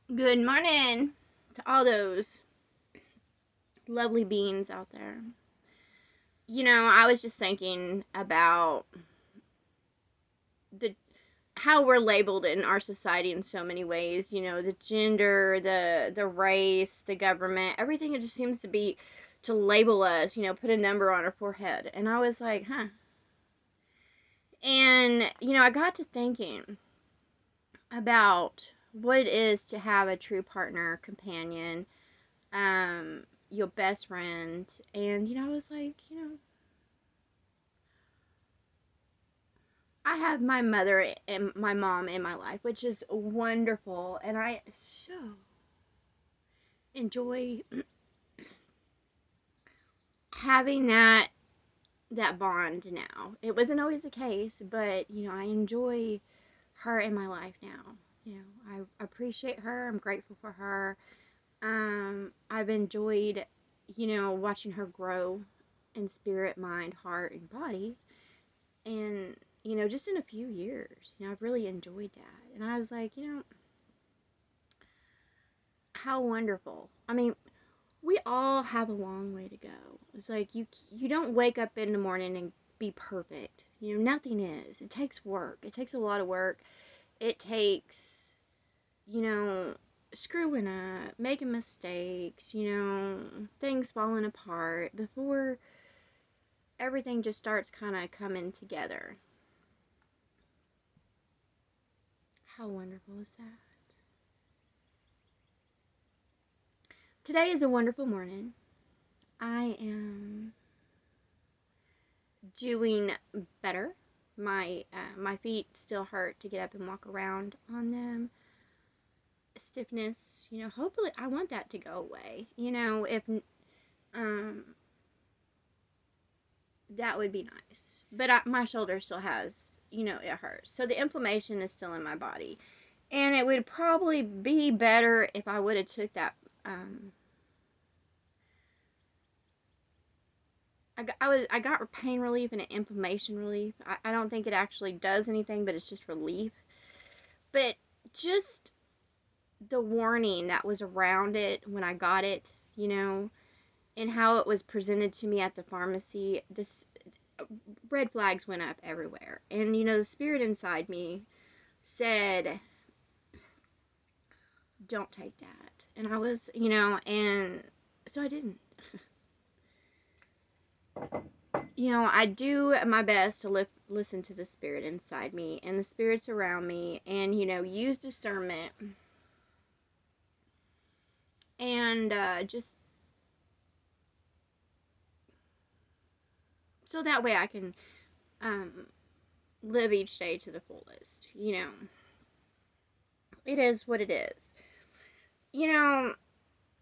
Good morning to all those lovely beings out there. I was just thinking about the how we're labeled in our society in so many ways. The gender, the race, the government, everything. It just seems to be to label us. Put a number on our forehead. And I was like, huh. And I got to thinking about what it is to have a true partner, companion, your best friend. And I was like, I have my mother and my mom in my life, which is wonderful, and I so enjoy having that bond now. It wasn't always the case, but I enjoy her in my life now. I appreciate her. I'm grateful for her. I've enjoyed, watching her grow in spirit, mind, heart, and body. And, just in a few years, I've really enjoyed that. And I was like, how wonderful. I mean, we all have a long way to go. It's like you don't wake up in the morning and be perfect. Nothing is. It takes work. It takes a lot of work. It takes, you know, screwing up, making mistakes, things falling apart before everything just starts kind of coming together. How wonderful is that? Today is a wonderful morning. I am doing better. My feet still hurt to get up and walk around on them. Stiffness, hopefully I want that to go away. If um that would be nice. But my shoulder still has, it hurts. So the inflammation is still in my body. And it would probably be better if I would have took that I got pain relief and an inflammation relief. I don't think it actually does anything, but it's just relief. But just the warning that was around it when I got it, and how it was presented to me at the pharmacy, this red flags went up everywhere. And the spirit inside me said, "Don't take that." And I was, and so I didn't. I do my best to listen to the spirit inside me and the spirits around me, and use discernment, and just so that way I can um, live each day to the fullest. It is what it is. You know,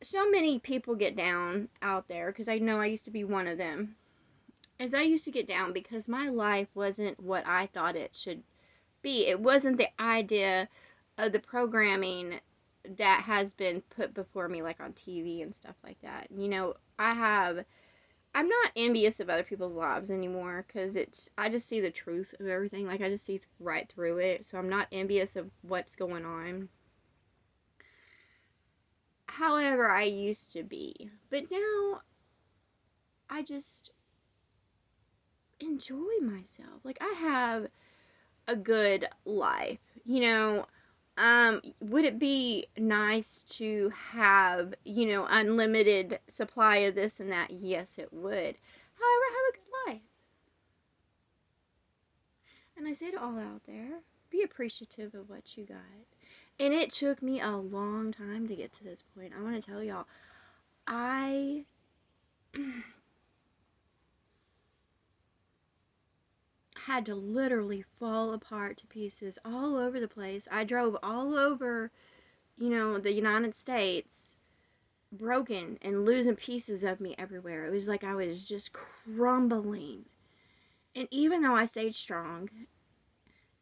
so many people get down out there because I know I used to be one of them. As I used to get down because my life wasn't what I thought it should be. It wasn't the idea of the programming that has been put before me, like on TV and stuff like that. I'm not envious of other people's lives anymore because I just see the truth of everything. Like, I just see right through it. So I'm not envious of what's going on. However, I used to be. But now I just enjoy myself. Like, I have a good life. Would it be nice to have, unlimited supply of this and that? Yes, it would. However, have a good life. And I say it all out there. Be appreciative of what you got. And it took me a long time to get to this point. I want to tell y'all, I had to literally fall apart to pieces all over the place. I drove all over, the United States, broken and losing pieces of me everywhere. It was like I was just crumbling. And even though I stayed strong,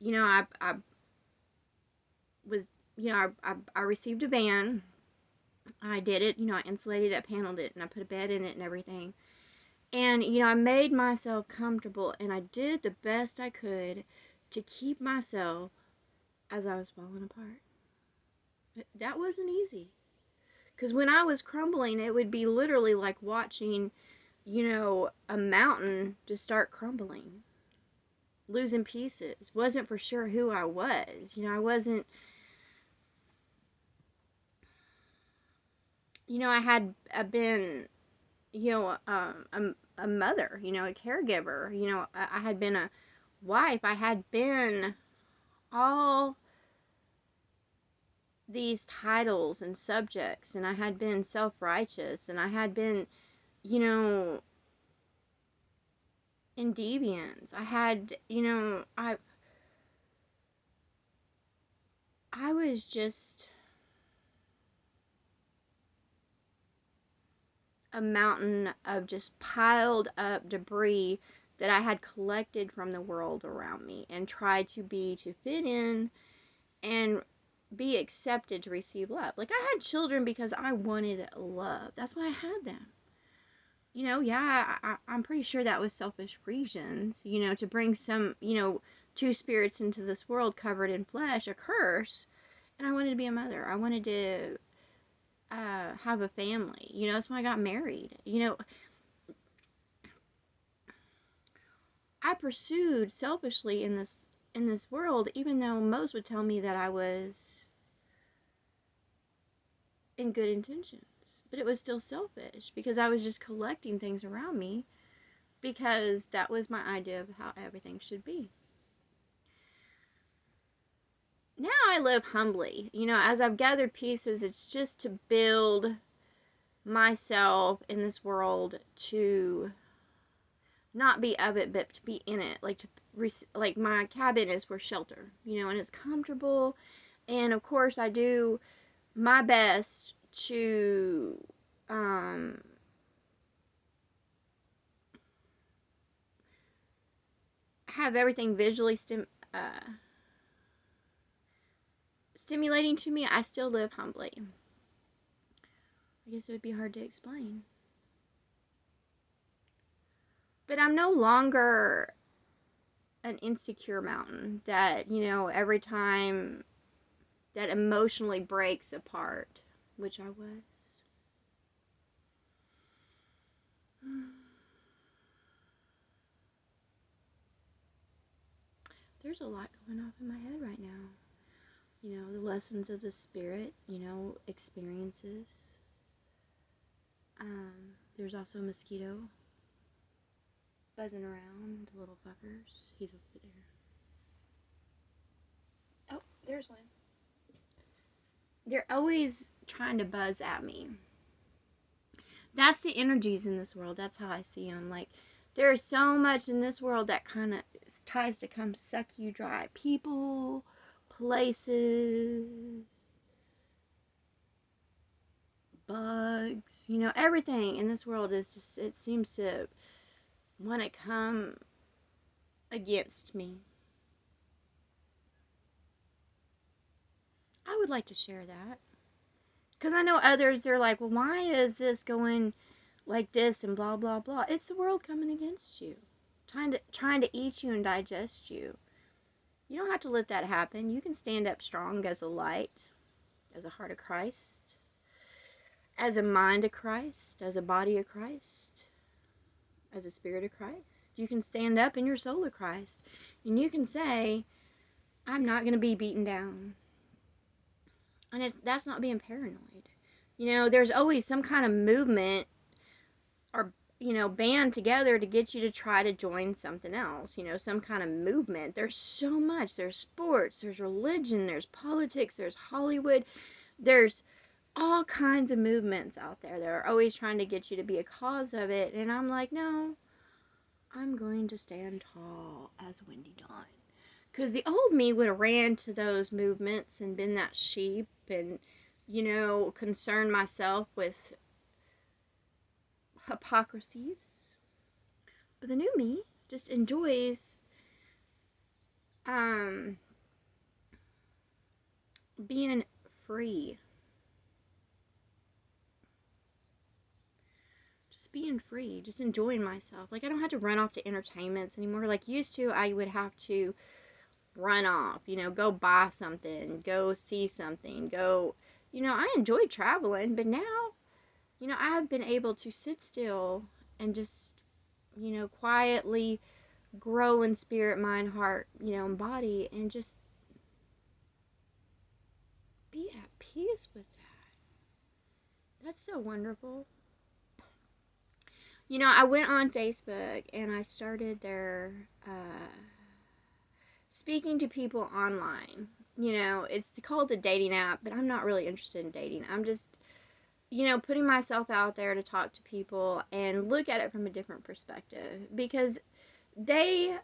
I was, I received a van. I did it, I insulated it, paneled it, and I put a bed in it and everything. And, I made myself comfortable and I did the best I could to keep myself as I was falling apart. That wasn't easy. Because when I was crumbling, it would be literally like watching, a mountain just start crumbling, losing pieces. Wasn't for sure who I was. I wasn't, I had been, a mother, a caregiver. I had been a wife. I had been all these titles and subjects, and I had been self-righteous, and I had been, you know, in deviance. I had, I was just a mountain of just piled up debris that I had collected from the world around me and tried to fit in and be accepted to receive love. Like, I had children because I wanted love. That's why I had them. Yeah, I'm pretty sure that was selfish reasons, to bring some, two spirits into this world covered in flesh, a curse. And I wanted to be a mother. I wanted to have a family. That's when I got married. I pursued selfishly in this world, even though most would tell me that I was in good intentions. But it was still selfish because I was just collecting things around me because that was my idea of how everything should be. Now I live humbly. As I've gathered pieces, it's just to build myself in this world to not be of it, but to be in it. Like my cabin is for shelter, and it's comfortable. And of course, I do my best to um, have everything visually stimulating to me. I still live humbly. I guess it would be hard to explain. But I'm no longer an insecure mountain that, every time that emotionally breaks apart, which I was. There's a lot going off in my head right now. The lessons of the spirit, experiences. There's also a mosquito buzzing around, the little fuckers. He's over there. Oh, there's one. They're always trying to buzz at me. That's the energies in this world. That's how I see them. Like, there's so much in this world that kind of tries to come suck you dry. People, places, bugs, everything in this world is just, it seems to want to come against me. I would like to share that. Because I know others, they're like, well, why is this going like this and blah, blah, blah. It's the world coming against you, trying to eat you and digest you. You don't have to let that happen. You can stand up strong as a light, as a heart of Christ, as a mind of Christ, as a body of Christ, as a spirit of Christ. You can stand up in your soul of Christ, and you can say, I'm not going to be beaten down. And that's not being paranoid. There's always some kind of movement or band together to get you to try to join something else, some kind of movement. There's so much. There's sports, there's religion, there's politics, there's Hollywood, there's all kinds of movements out there that are always trying to get you to be a cause of it. And I'm like, no, I'm going to stand tall as Wendy Dawn. Because the old me would have ran to those movements and been that sheep and, concerned myself with hypocrisies. But the new me just enjoys being free. Just being free, just enjoying myself. Like, I don't have to run off to entertainments anymore. Like, used to, I would have to run off, go buy something, go see something, go I enjoy traveling, but now, I have been able to sit still and just, quietly grow in spirit, mind, heart, and body, and just be at peace with that. That's so wonderful. I went on Facebook and I started their speaking to people online. It's called a dating app, but I'm not really interested in dating. I'm just, putting myself out there to talk to people and look at it from a different perspective because they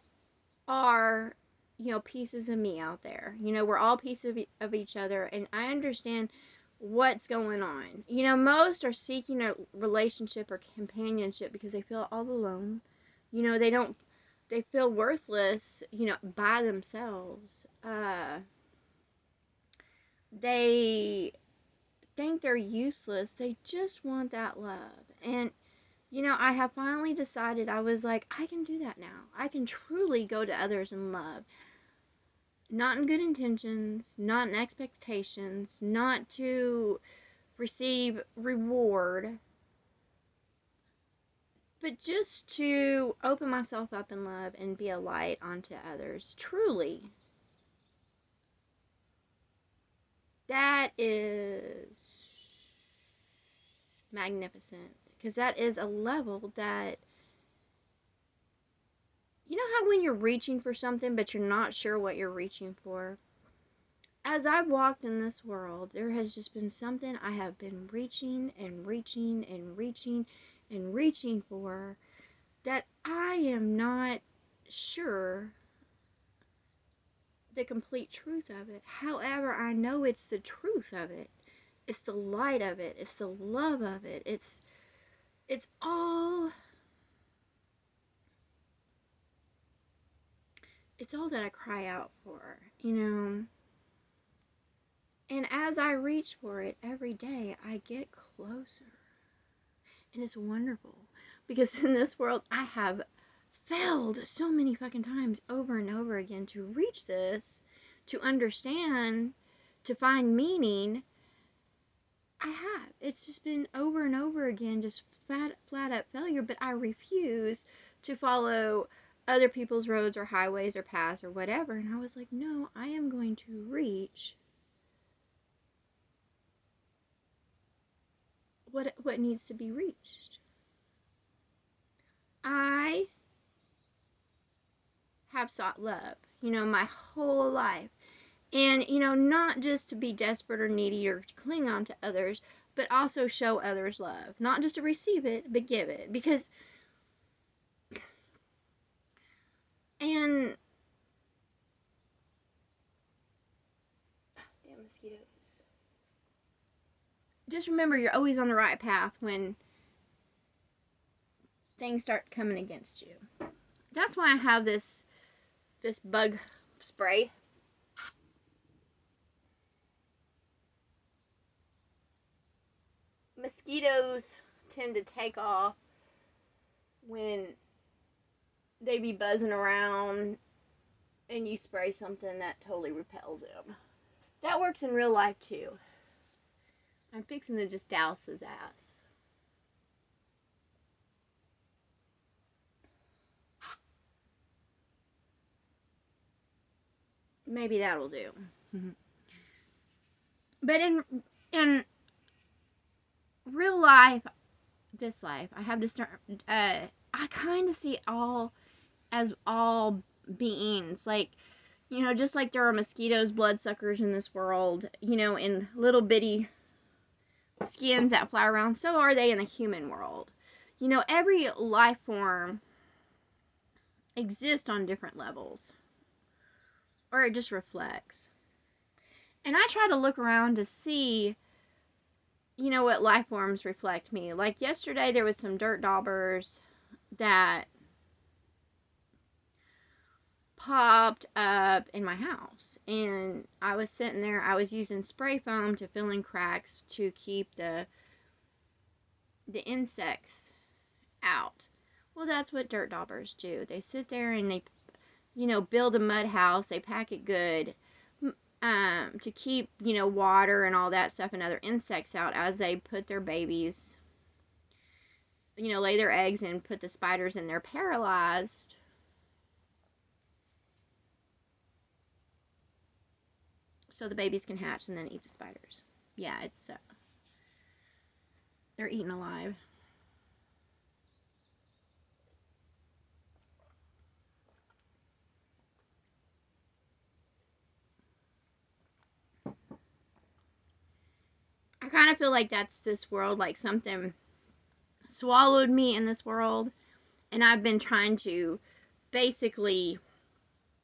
are, pieces of me out there. We're all pieces of each other, and I understand what's going on. Most are seeking a relationship or companionship because they feel all alone. They don't, they feel worthless, by themselves. They think they're useless. They just want that love. And, I have finally decided, I was like, I can do that now. I can truly go to others in love. Not in good intentions, not in expectations, not to receive reward, but just to open myself up in love and be a light onto others. Truly. That is magnificent because that is a level that, how when you're reaching for something but you're not sure what you're reaching for. As I've walked in this world, there has just been something I have been reaching and reaching and reaching and reaching for that I am not sure the complete truth of it. However, I know it's the truth of it. It's the light of it. It's the love of it. It's all that I cry out for. And as I reach for it every day, I get closer. And it's wonderful because in this world I have failed so many fucking times over and over again to reach this, to understand, to find meaning. I have. It's just been over and over again, just flat out failure, but I refuse to follow other people's roads or highways or paths or whatever. And I was like, no, I am going to reach what needs to be reached. I have sought love, my whole life. And, not just to be desperate or needy or to cling on to others, but also show others love. Not just to receive it, but give it. Because, and, damn mosquitoes. Just remember you're always on the right path when things start coming against you. That's why I have this bug spray. Mosquitoes tend to take off when they be buzzing around and you spray something that totally repels them. That works in real life too. I'm fixing to just douse his ass. Maybe that'll do. But in real life, this life, I have to start. I kind of see all as all beings, like, just like there are mosquitoes, bloodsuckers in this world, in little bitty skins that fly around, so are they in the human world. Every life form exists on different levels, or it just reflects. And I try to look around to see, what life forms reflect me. Like yesterday, there was some dirt daubers that popped up in my house, and I was sitting there. I was using spray foam to fill in cracks to keep the insects out. Well, that's what dirt daubers do. They sit there and they build a mud house. They pack it good. to keep, water and all that stuff and other insects out as they put their babies, lay their eggs and put the spiders in there paralyzed. So the babies can hatch and then eat the spiders. Yeah, it's, they're eaten alive. I kind of feel like that's this world, like something swallowed me in this world, and I've been trying to basically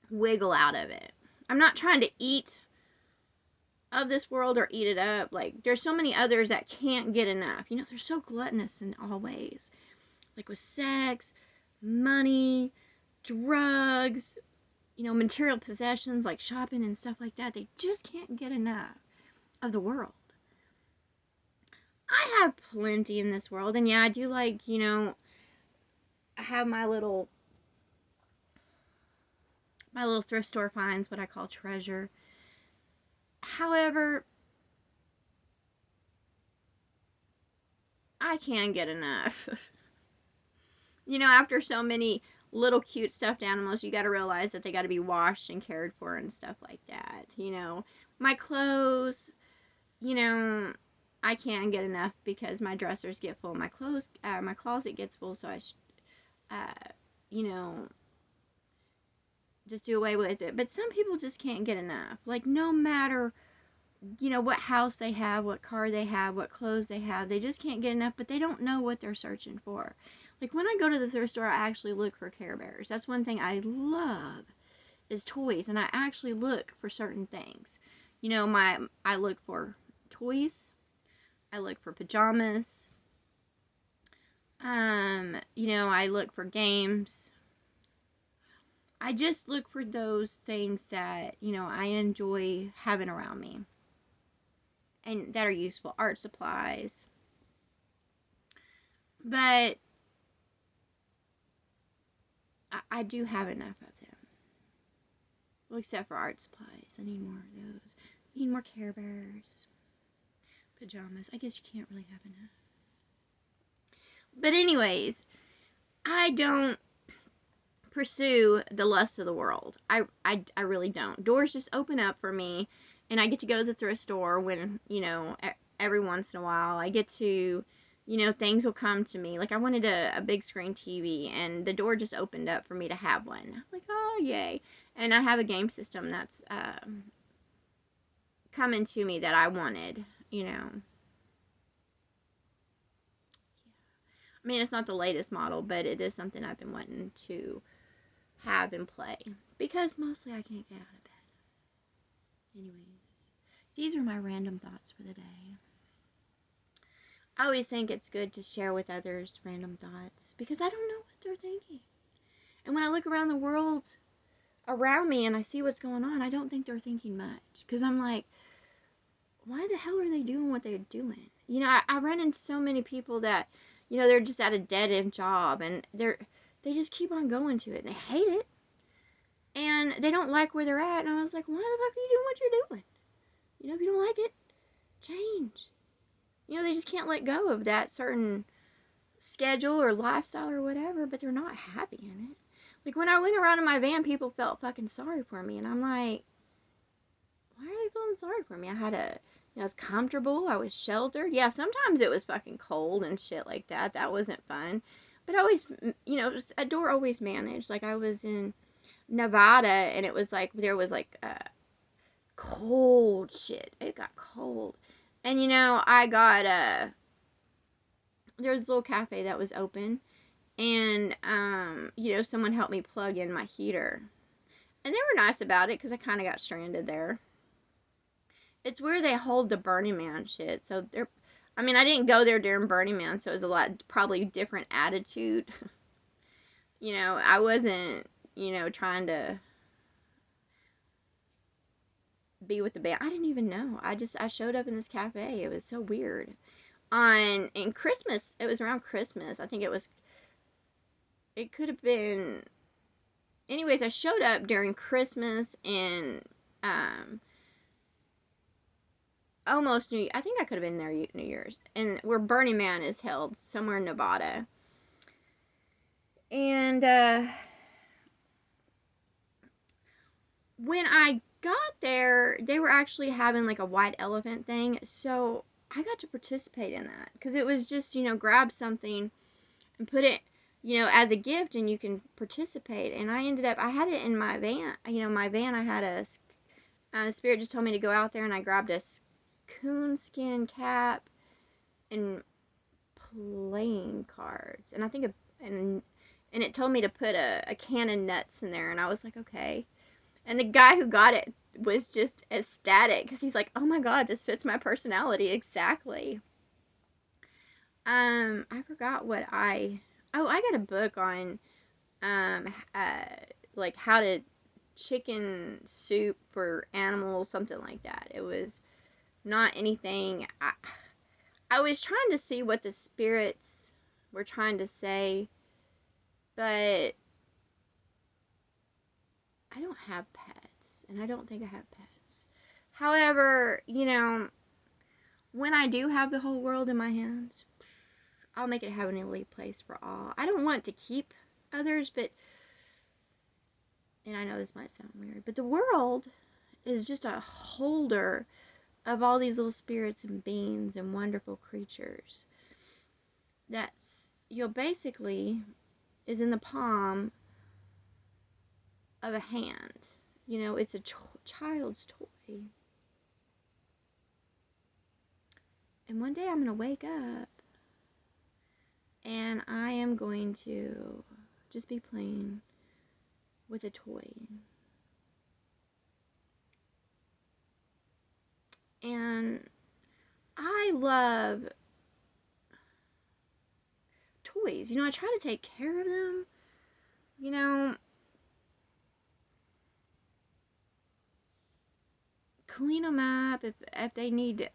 wiggle out of it. I'm not trying to eat of this world or eat it up. Like, there's so many others that can't get enough. They're so gluttonous in all ways. Like with sex, money, drugs, material possessions like shopping and stuff like that. They just can't get enough of the world. I have plenty in this world, and yeah, I do like, I have my little thrift store finds, what I call treasure. However, I can't get enough. After so many little cute stuffed animals, you got to realize that they got to be washed and cared for and stuff like that. My clothes, I can't get enough because my dressers get full. My closet gets full, so you know, just do away with it. But some people just can't get enough. Like, no matter, what house they have, what car they have, what clothes they have, they just can't get enough, but they don't know what they're searching for. Like, when I go to the thrift store, I actually look for Care Bears. That's one thing I love, is toys, and I actually look for certain things. I look for toys. I look for pajamas. I look for games. I just look for those things that, I enjoy having around me and that are useful. Art supplies. But I do have enough of them. Well, except for art supplies. I need more of those. I need more Care Bears. Pajamas. I guess you can't really have enough. But anyways, I don't pursue the lust of the world. I really don't. Doors just open up for me, and I get to go to the thrift store when, every once in a while. I get to, things will come to me. Like, I wanted a big screen TV, and the door just opened up for me to have one. I'm like, oh, yay. And I have a game system that's coming to me that I wanted, I mean, it's not the latest model, but it is something I've been wanting to have and play. Because mostly I can't get out of bed. Anyways, these are my random thoughts for the day. I always think it's good to share with others random thoughts because I don't know what they're thinking. And when I look around the world around me and I see what's going on, I don't think they're thinking much. Because I'm like, why the hell are they doing what they're doing? I run into so many people that, they're just at a dead-end job, and they just keep on going to it, and they hate it, and they don't like where they're at, and I was like, why the fuck are you doing what you're doing? If you don't like it, change. They just can't let go of that certain schedule or lifestyle or whatever, but they're not happy in it. Like, when I went around in my van, people felt fucking sorry for me, and I'm like, why are they feeling sorry for me? I was comfortable. I was sheltered. Yeah, sometimes it was fucking cold and shit like that. That wasn't fun. But I always, a door always managed. Like, I was in Nevada, and it was like, there was like cold shit. It got cold. And, I got, there was a little cafe that was open. And, someone helped me plug in my heater. And they were nice about it, because I kind of got stranded there. It's where they hold the Burning Man shit. So I didn't go there during Burning Man, so it was a lot, probably different attitude. I wasn't, trying to be with the band. I didn't even know. I showed up in this cafe. It was so weird. In Christmas, it was around Christmas. I think it could have, anyways, I showed up during Christmas and, almost New. I think I could have been there New Year's, and where Burning Man is held somewhere in Nevada. And when I got there, they were actually having like a white elephant thing, so I got to participate in that because it was just, grab something and put it, as a gift, and you can participate. And I had it in my van. My van, I had Spirit just told me to go out there, and I grabbed a coonskin cap and playing cards, and I think and it told me to put a can of nuts in there, and I was like, okay. And the guy who got it was just ecstatic because he's like, oh my god, this fits my personality exactly. I forgot what I got a book on like how to chicken soup for animals, something like that. It was not anything. I was trying to see what the spirits were trying to say, but I don't have pets, and I don't think I have pets. However, when I do have the whole world in my hands, I'll make it a heavenly place for all. I don't want to keep others, and I know this might sound weird, but the world is just a holder of all these little spirits and beings and wonderful creatures. That's, basically is in the palm of a hand. It's a child's toy. And one day I'm going to wake up and I am going to just be playing with a toy. And I love toys. I try to take care of them. Clean them up if they need,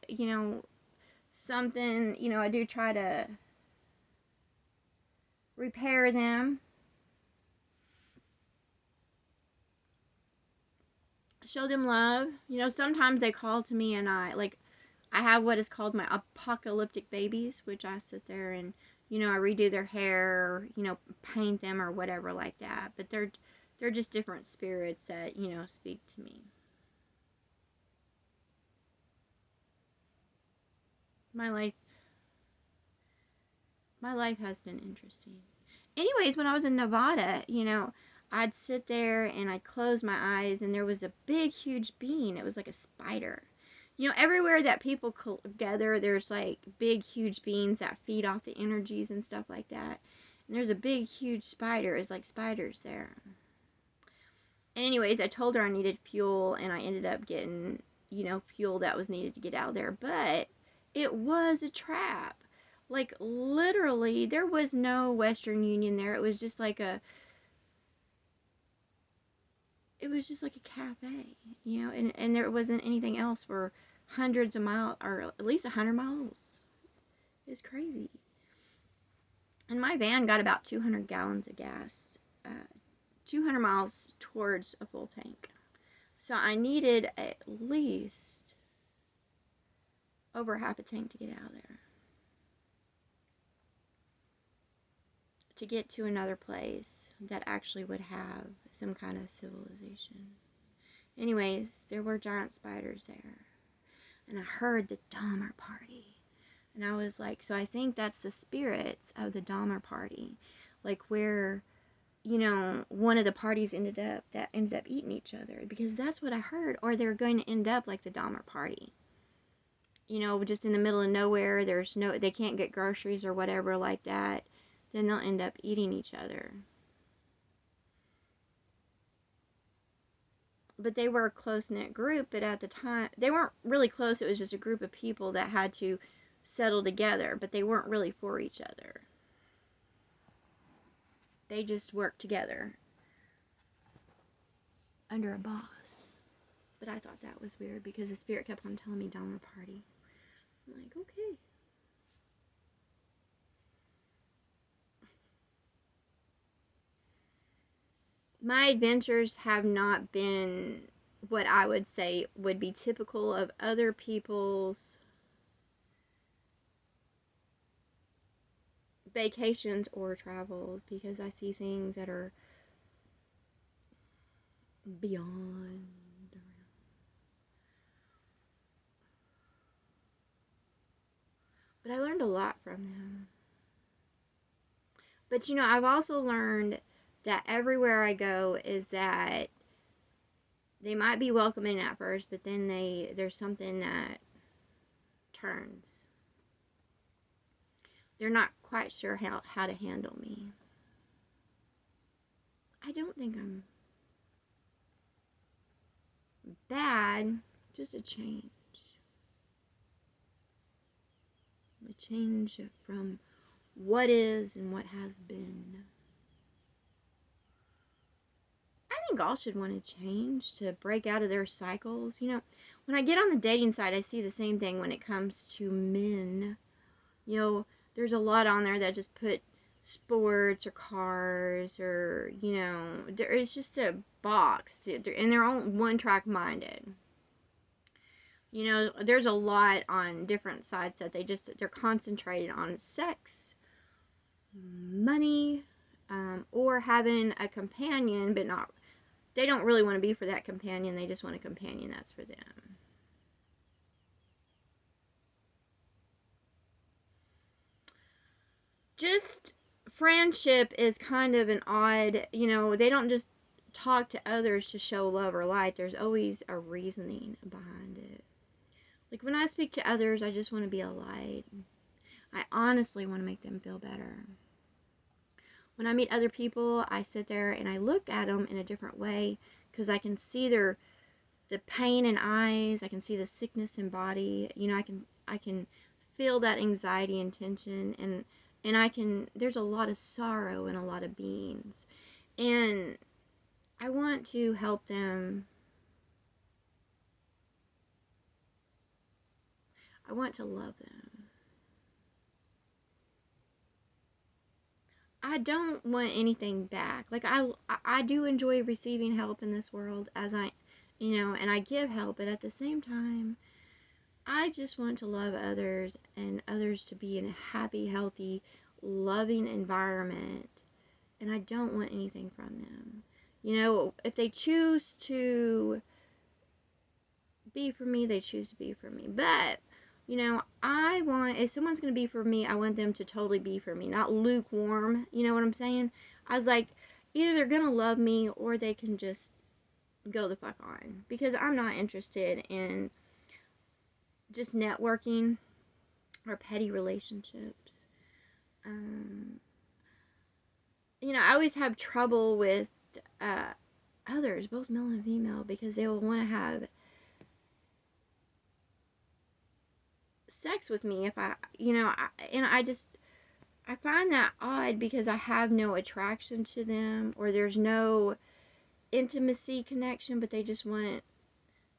something, I do try to repair them. Show them love. Sometimes they call to me and I have what is called my apocalyptic babies, which I sit there and, I redo their hair, paint them or whatever like that. But they're just different spirits that, speak to me. My life has been interesting. Anyways, when I was in Nevada, I'd sit there and I'd close my eyes and there was a big, huge being. It was like a spider. Everywhere that people gather, there's like big, huge beings that feed off the energies and stuff like that. And there's a big, huge spider. It's like spiders there. And anyways, I told her I needed fuel and I ended up getting, fuel that was needed to get out of there. But it was a trap. Like, literally, there was no Western Union there. It was just like a cafe, and there wasn't anything else for hundreds of miles, or at least 100 miles. It's crazy. And my van got about 200 gallons of gas, 200 miles towards a full tank. So I needed at least over half a tank to get out of there. To get to another place that actually would have some kind of civilization. Anyways, there were giant spiders there. And I heard the Dahmer party. And I was like, so I think that's the spirits of the Dahmer party. Like where, one of the parties ended up eating each other. Because that's what I heard. Or they're going to end up like the Dahmer party. Just in the middle of nowhere. They can't get groceries or whatever like that. Then they'll end up eating each other. But they were a close-knit group, but at the time, they weren't really close. It was just a group of people that had to settle together, but they weren't really for each other. They just worked together under a boss. But I thought that was weird because the spirit kept on telling me Dahmer party. I'm like, okay. My adventures have not been what I would say would be typical of other people's vacations or travels, because I see things that are beyond. But I learned a lot from them. But I've also learned that everywhere I go is that they might be welcoming at first, but then there's something that turns. They're not quite sure how to handle me. I don't think I'm bad, just a change. A change from what is and what has been. I think all should want to change, to break out of their cycles. When I get on the dating site, I see the same thing when it comes to men. There's a lot on there that just put sports or cars, or it's just a box, and they're all one track minded. There's a lot on different sites that they're concentrated on sex, money, or having a companion, but they don't really want to be for that companion. They just want a companion that's for them. Just friendship is kind of an odd, they don't just talk to others to show love or light. There's always a reasoning behind it. Like when I speak to others, I just want to be a light. I honestly want to make them feel better. When I meet other people, I sit there and I look at them in a different way, because I can see the pain in eyes. I can see the sickness in body. I can feel that anxiety and tension, and there's a lot of sorrow in a lot of beings, and I want to help them. I want to love them. I don't want anything back. Like I do enjoy receiving help in this world, as and I give help, but at the same time, I just want to love others, and others to be in a happy, healthy, loving environment, and I don't want anything from them. If they choose to be for me, they choose to be for me. But if someone's going to be for me, I want them to totally be for me, not lukewarm. You know what I'm saying? I was like, either they're going to love me or they can just go the fuck on, because I'm not interested in just networking or petty relationships. Um, I always have trouble with others, both male and female, because they will want to have sex with me if I find that odd, because I have no attraction to them, or there's no intimacy connection, but they just want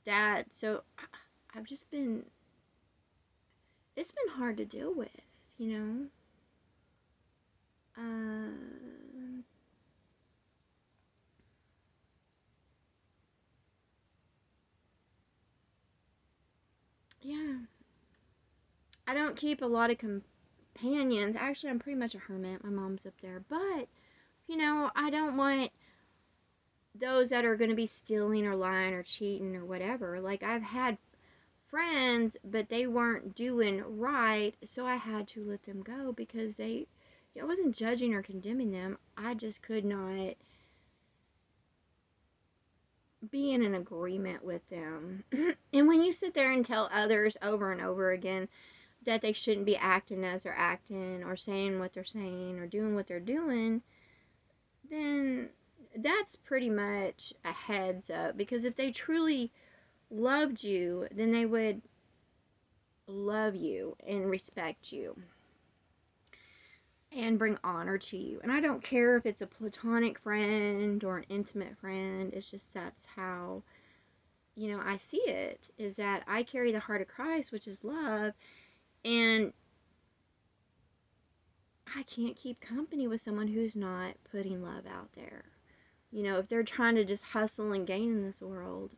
that. So I've just been, it's been hard to deal with, you know. Yeah, I don't keep a lot of companions. Actually, I'm pretty much a hermit. My mom's up there, but I don't want those that are going to be stealing or lying or cheating or whatever. Like, I've had friends, but they weren't doing right, so I had to let them go, because I wasn't judging or condemning them. I just could not be in an agreement with them. And when you sit there and tell others over and over again that they shouldn't be acting as they're acting, or saying what they're saying, or doing what they're doing, then that's pretty much a heads up. Because if they truly loved you, then they would love you and respect you and bring honor to you. And I don't care if it's a platonic friend or an intimate friend. It's just, that's how I see it, is that I carry the heart of Christ, which is love, and I can't keep company with someone who's not putting love out there. If they're trying to just hustle and gain in this world,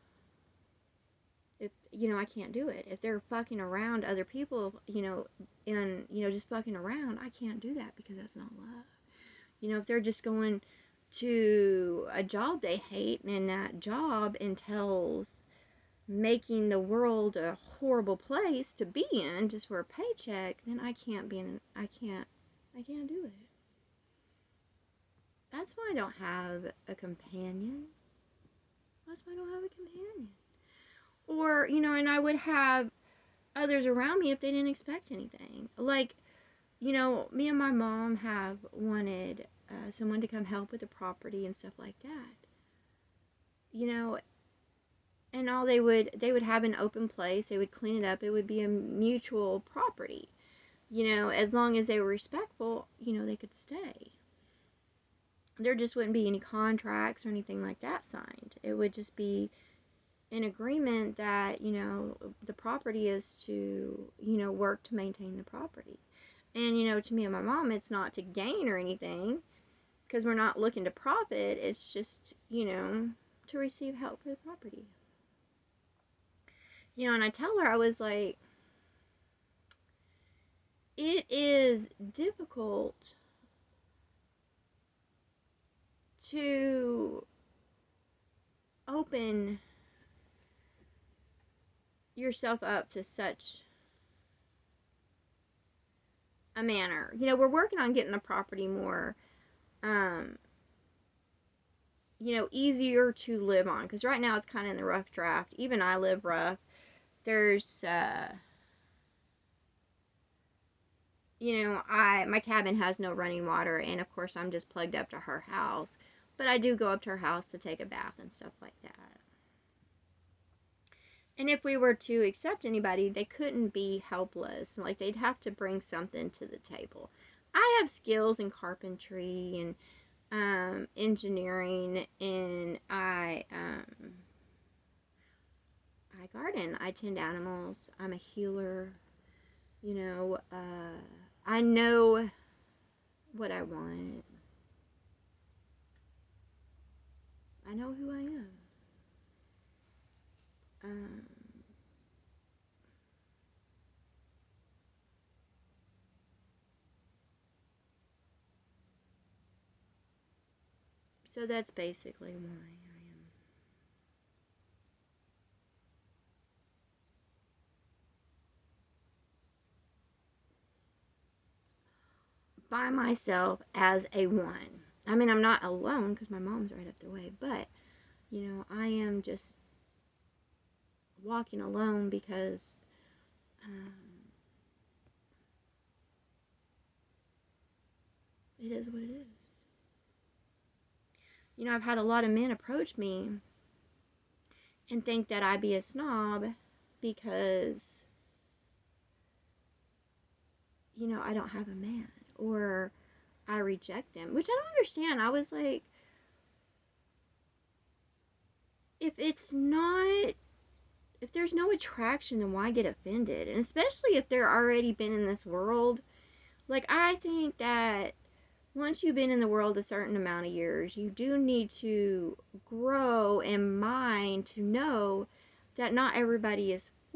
If, I can't do it. If they're fucking around other people, and, just fucking around, I can't do that because that's not love. If they're just going to a job they hate and that job entails making the world a horrible place to be in just for a paycheck, then I can't do it. That's why I don't have a companion. That's why I don't have a companion. Or, and I would have others around me if they didn't expect anything. Like, me and my mom have wanted someone to come help with the property and stuff like that. And all they would have an open place, they would clean it up, it would be a mutual property. As long as they were respectful, they could stay. There just wouldn't be any contracts or anything like that signed. It would just be an agreement that, the property is to, work to maintain the property. And, to me and my mom, it's not to gain or anything, because we're not looking to profit. It's just, to receive help for the property. And I tell her, I was like, it is difficult to open yourself up to such a manner. We're working on getting the property more, easier to live on, because right now it's kind of in the rough draft. Even I live rough. There's, my cabin has no running water, and of course I'm just plugged up to her house. But I do go up to her house to take a bath and stuff like that. And if we were to accept anybody, they couldn't be helpless. Like, they'd have to bring something to the table. I have skills in carpentry and engineering, and I garden. I tend animals. I'm a healer. I know what I want. I know who I am. So that's basically why I am by myself as a one. I mean, I'm not alone because my mom's right up the way, but, I am just walking alone because it is what it is. I've had a lot of men approach me and think that I be a snob because, I don't have a man, or I reject them, which I don't understand. I was like, if there's no attraction, then why get offended? And especially if they're already been in this world. Like, I think that once you've been in the world a certain amount of years, you do need to grow in mind to know that not everybody is